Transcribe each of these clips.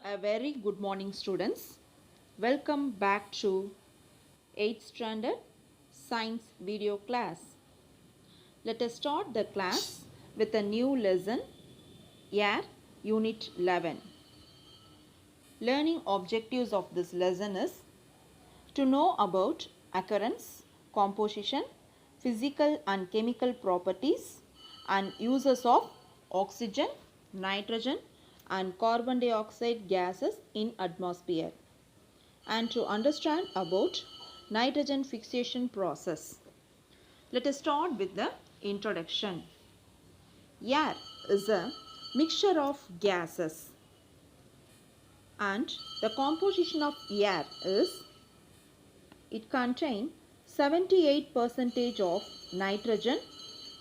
A very good morning, students. Welcome back to 8th Standard Science video class. Let us start the class with a new lesson, Air Unit 11. Learning objectives of this lesson is to know about occurrence, composition, physical and chemical properties and uses of oxygen, nitrogen and carbon dioxide gases in atmosphere, and to understand about nitrogen fixation process. Let us start with the introduction. Air is a mixture of gases, and the composition of air is it contains 78% of nitrogen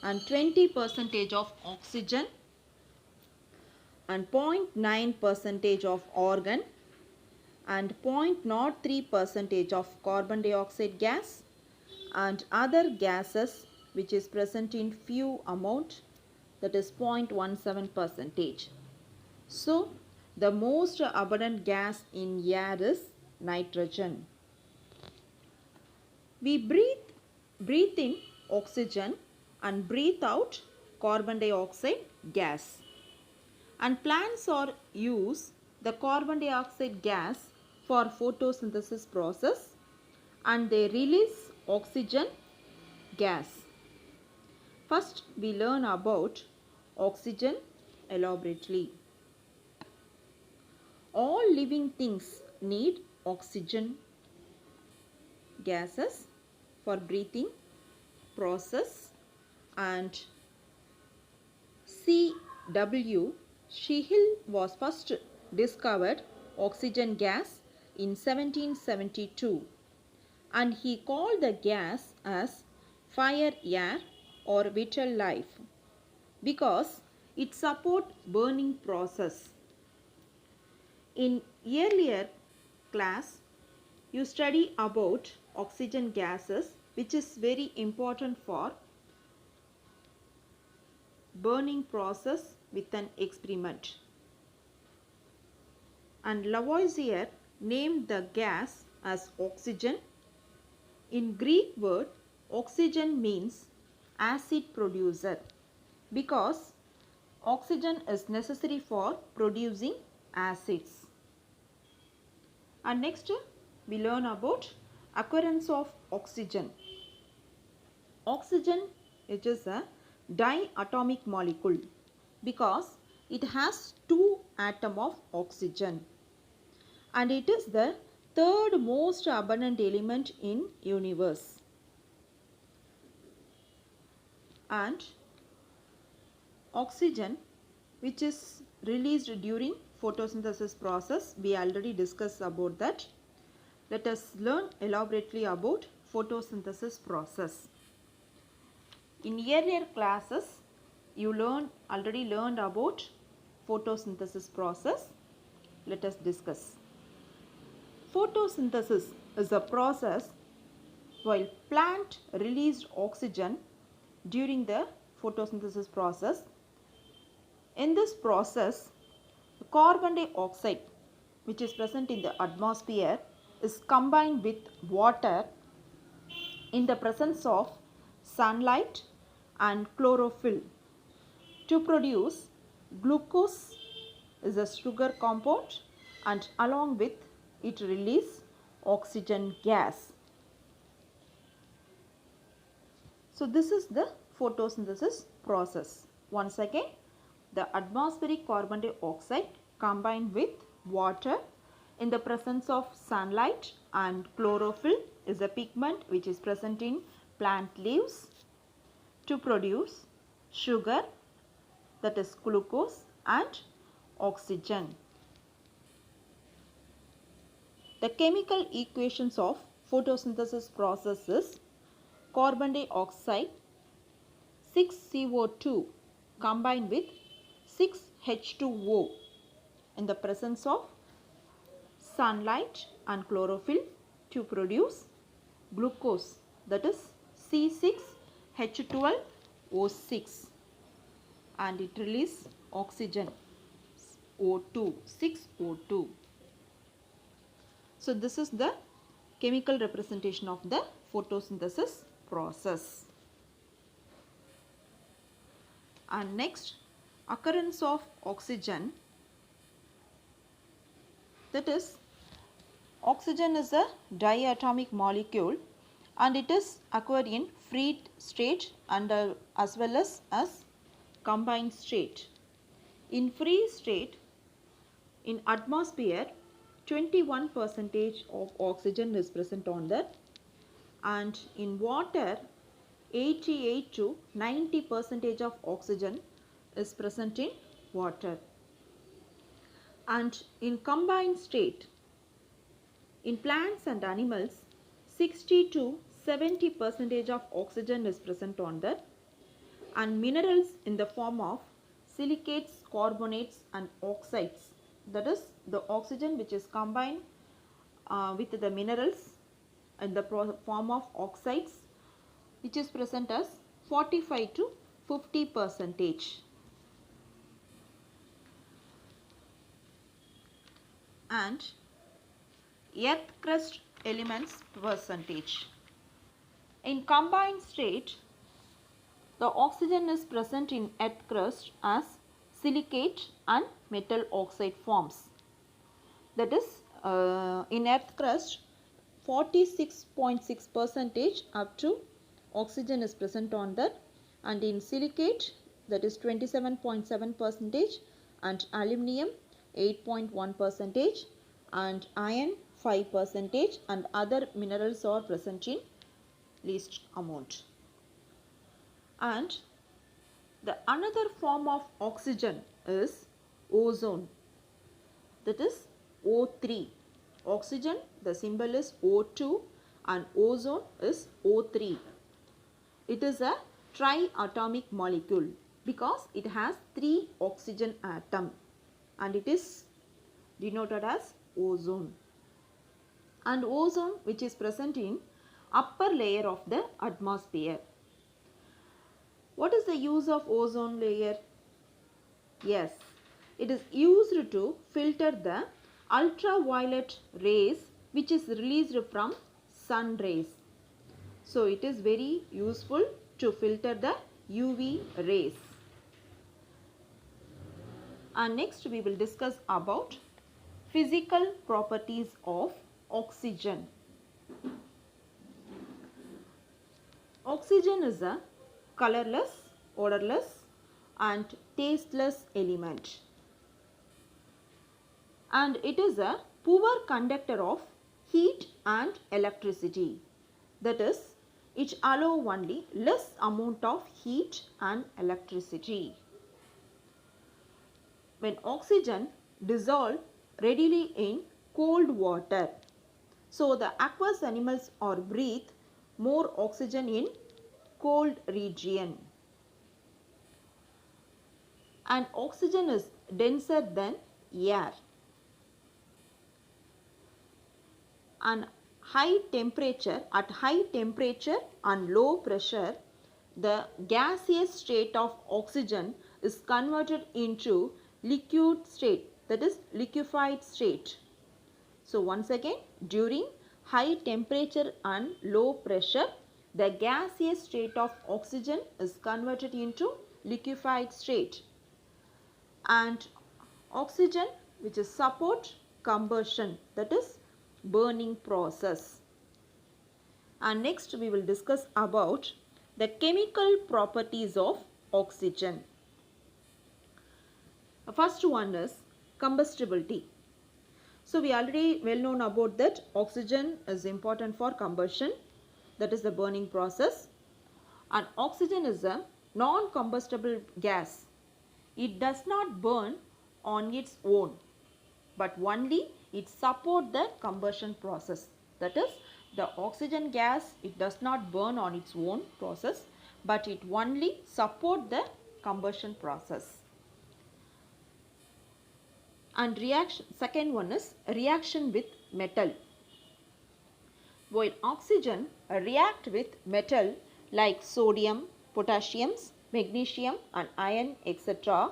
and 20% of oxygen and 0.9% of argon and 0.03% of carbon dioxide gas and other gases which is present in few amount, that is 0.17%. So the most abundant gas in air is nitrogen. We breathe in oxygen and breathe out carbon dioxide gas. And plants are use the carbon dioxide gas for photosynthesis process and they release oxygen gas. First we learn about oxygen elaborately. All living things need oxygen gases for breathing process, and C.W. Scheele was first discovered oxygen gas in 1772 and he called the gas as fire air or vital life because it support burning process. In earlier class you study about oxygen gases which is very important for burning process with an experiment. And Lavoisier named the gas as oxygen. In Greek word, oxygen means acid producer because oxygen is necessary for producing acids. And next we learn about occurrence of oxygen. Oxygen it is a diatomic molecule because it has two atoms of oxygen and it is the third most abundant element in universe. And oxygen which is released during photosynthesis process, we already discussed about that. Let us learn elaborately about photosynthesis process. In earlier classes you already learned about photosynthesis process. Let us discuss. Photosynthesis is a process while plant released oxygen during the photosynthesis process. In this process, the carbon dioxide which is present in the atmosphere is combined with water in the presence of sunlight and chlorophyll to produce glucose is a sugar compound and along with it release oxygen gas. So this is the photosynthesis process. Once again, the atmospheric carbon dioxide combined with water in the presence of sunlight and chlorophyll is a pigment which is present in plant leaves to produce sugar, that is glucose and oxygen. The chemical equations of photosynthesis process is carbon dioxide 6CO2 combined with 6H2O in the presence of sunlight and chlorophyll to produce glucose, that is C6H12O6, and it releases oxygen O2, 6O2. So this is the chemical representation of the photosynthesis process. And next, occurrence of oxygen, that is, oxygen is a diatomic molecule and it is occurred in free state and as well as combined state. In free state, in atmosphere, 21% of oxygen is present on that, and in water 88 to 90% of oxygen is present in water. And in combined state, in plants and animals, 60 to 70% of oxygen is present on that, and minerals in the form of silicates, carbonates and oxides, that is the oxygen which is combined with the minerals in the form of oxides, which is present as 45 to 50%. And earth crust elements percentage. In combined state, the oxygen is present in earth crust as silicate and metal oxide forms. That is, in earth crust, 46.6% up to oxygen is present on that, and in silicate, that is 27.7%, and aluminium 8.1%, and iron 5%, and other minerals are present in least amount. And the another form of oxygen is ozone, that is O3. Oxygen, the symbol is O2, and ozone is O3. It is a triatomic molecule because it has 3 oxygen atom and it is denoted as ozone. And ozone, which is present in upper layer of the atmosphere. What is the use of ozone layer? Yes, it is used to filter the ultraviolet rays which is released from sun rays. So it is very useful to filter the UV rays. And next we will discuss about physical properties of oxygen. Oxygen is a colorless, odorless and tasteless element, and it is a poor conductor of heat and electricity. That is, it allows only less amount of heat and electricity. When oxygen dissolves readily in cold water, so the aqueous animals are breathe more oxygen in cold region, and oxygen is denser than air, and at high temperature and low pressure, the gaseous state of oxygen is converted into liquid state, that is liquefied state. So once again, during high temperature and low pressure, the gaseous state of oxygen is converted into liquefied state, and oxygen which is support combustion, that is burning process. And next we will discuss about the chemical properties of oxygen. The first one is combustibility. So we already well known about that oxygen is important for combustion, that is the burning process, and oxygen is a non-combustible gas. It does not burn on its own, but only it supports the combustion process. That is, the oxygen gas, it does not burn on its own process, but it only supports the combustion process. And second one is reaction with metal. While oxygen react with metal like sodium, potassium, magnesium and iron etc.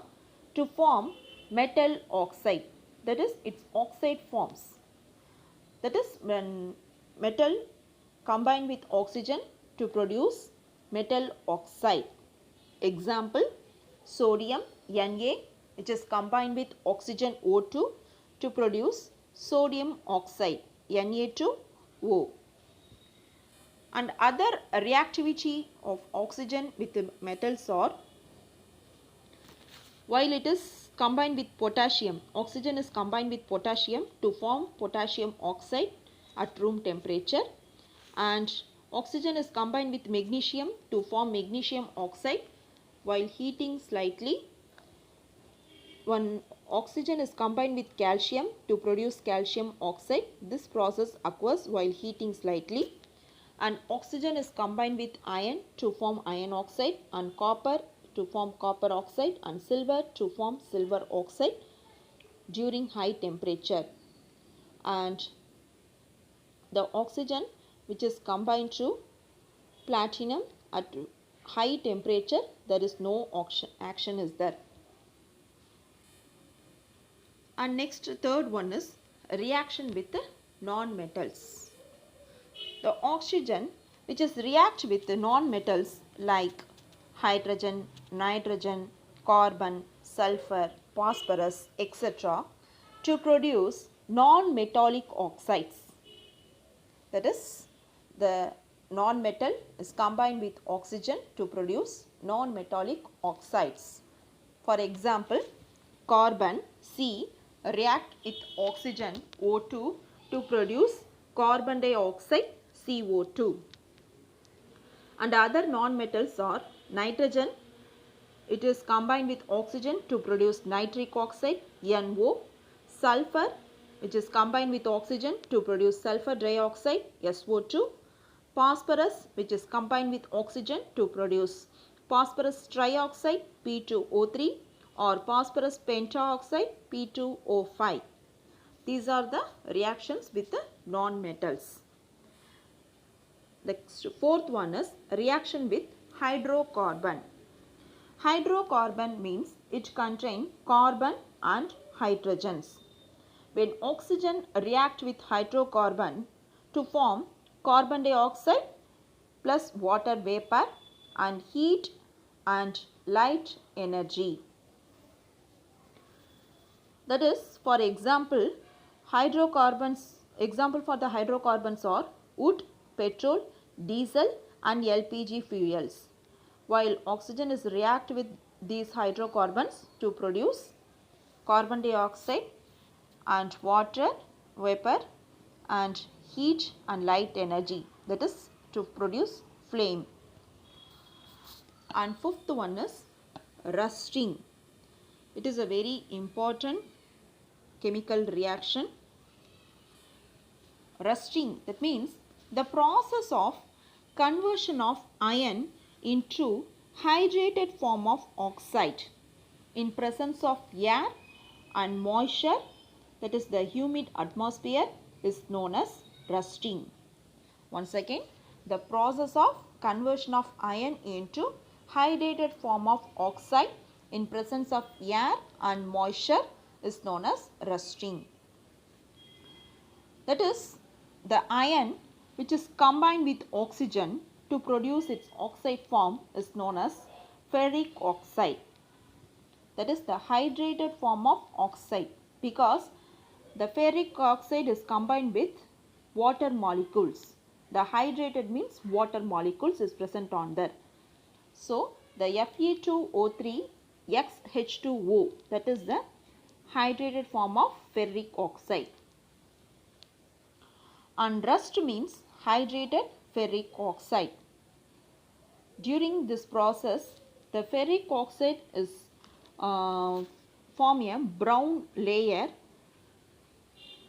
to form metal oxide, that is its oxide forms. That is when metal combine with oxygen to produce metal oxide. Example, sodium Na, which is combined with oxygen O2 to produce sodium oxide Na2O. And other reactivity of oxygen with the metals are, while it is combined with potassium, oxygen is combined with potassium to form potassium oxide at room temperature, and oxygen is combined with magnesium to form magnesium oxide while heating slightly. When oxygen is combined with calcium to produce calcium oxide, this process occurs while heating slightly. And oxygen is combined with iron to form iron oxide, and copper to form copper oxide, and silver to form silver oxide during high temperature. And the oxygen which is combined to platinum at high temperature, there is no action is there. And next, third one is reaction with the non-metals. The oxygen which is react with the non-metals like hydrogen, nitrogen, carbon, sulfur, phosphorus, etc. to produce non-metallic oxides. That is, the non-metal is combined with oxygen to produce non-metallic oxides. For example, carbon C react with oxygen O2 to produce carbon dioxide CO2. And other non-metals are nitrogen, it is combined with oxygen to produce nitric oxide NO, sulfur, which is combined with oxygen to produce sulfur dioxide SO2, phosphorus, which is combined with oxygen to produce phosphorus trioxide P2O3 or phosphorus pentaoxide P2O5. These are the reactions with the non-metals. The fourth one is reaction with hydrocarbon. Hydrocarbon means it contains carbon and hydrogens. When oxygen react with hydrocarbon to form carbon dioxide plus water vapor and heat and light energy. That is, for example, example for the hydrocarbons are wood, petrol, diesel and LPG fuels. While oxygen is react with these hydrocarbons to produce carbon dioxide and water vapor and heat and light energy, that is to produce flame. And fifth one is rusting. It is a very important chemical reaction. Rusting, that means the process of conversion of iron into hydrated form of oxide in presence of air and moisture, that is the humid atmosphere, is known as rusting. Once again, the process of conversion of iron into hydrated form of oxide in presence of air and moisture is known as rusting. That is, the iron which is combined with oxygen to produce its oxide form is known as ferric oxide. That is the hydrated form of oxide, because the ferric oxide is combined with water molecules. The hydrated means water molecules is present on there. So, the Fe2O3 XH2O, that is the hydrated form of ferric oxide. And rust means hydrated ferric oxide. During this process, the ferric oxide is form a brown layer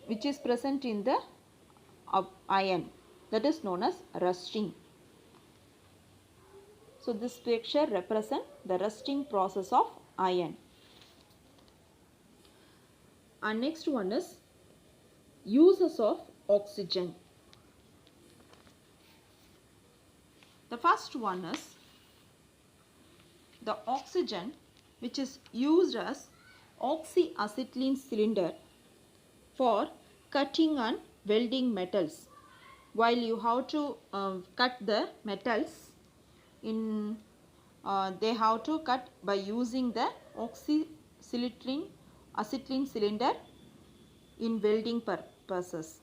which is present in the iron, that is known as rusting. So this picture represents the rusting process of iron. And next one is uses of oxygen. The first one is the oxygen which is used as oxyacetylene cylinder for cutting and welding metals. While you have to cut the metals in they have to cut by using the acetylene cylinder in welding purposes.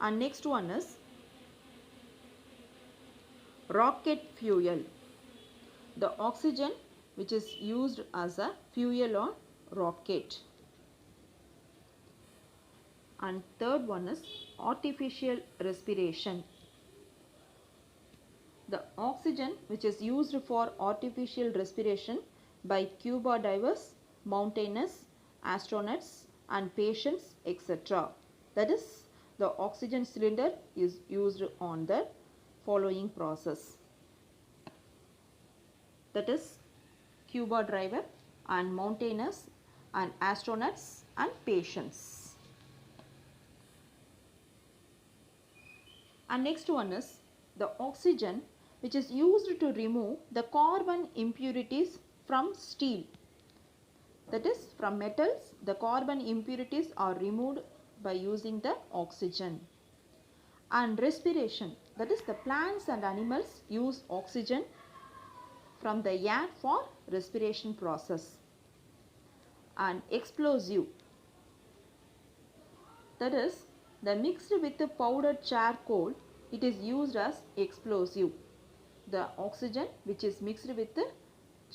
And next one is rocket fuel. The oxygen which is used as a fuel on rocket. And third one is artificial respiration. The oxygen which is used for artificial respiration by scuba divers, mountaineers, astronauts and patients, etc. That is, the oxygen cylinder is used on the following process. That is, scuba diver and mountaineers and astronauts and patients. And next one is the oxygen which is used to remove the carbon impurities from steel. That is, from metals, the carbon impurities are removed by using the oxygen. And respiration, that is, the plants and animals use oxygen from the air for respiration process. And explosive, that is, the mixed with the powdered charcoal, it is used as explosive. The oxygen which is mixed with the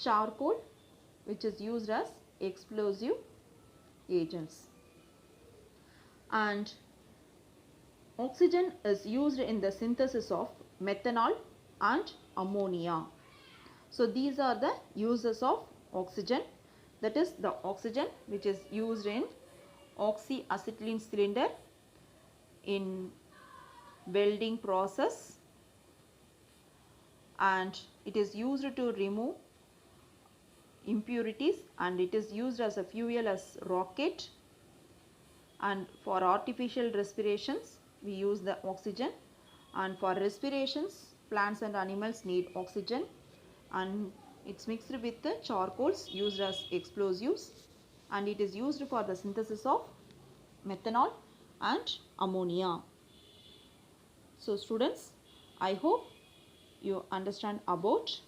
charcoal which is used as explosive agents. And oxygen is used in the synthesis of methanol and ammonia. So these are the uses of oxygen. That is, the oxygen which is used in oxyacetylene cylinder in welding process, and it is used to remove impurities, and it is used as a fuel as rocket, and for artificial respirations we use the oxygen, and for respirations plants and animals need oxygen, and it's mixed with the charcoals used as explosives, and it is used for the synthesis of methanol and ammonia. So students, I hope you understand about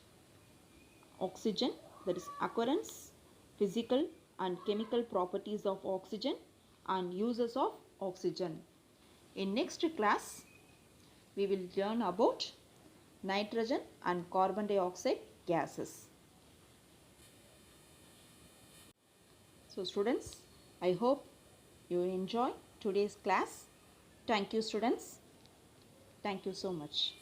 oxygen, that is occurrence, physical and chemical properties of oxygen and uses of oxygen. In next class, we will learn about nitrogen and carbon dioxide gases. So students, I hope you enjoy today's class. Thank you students. Thank you so much.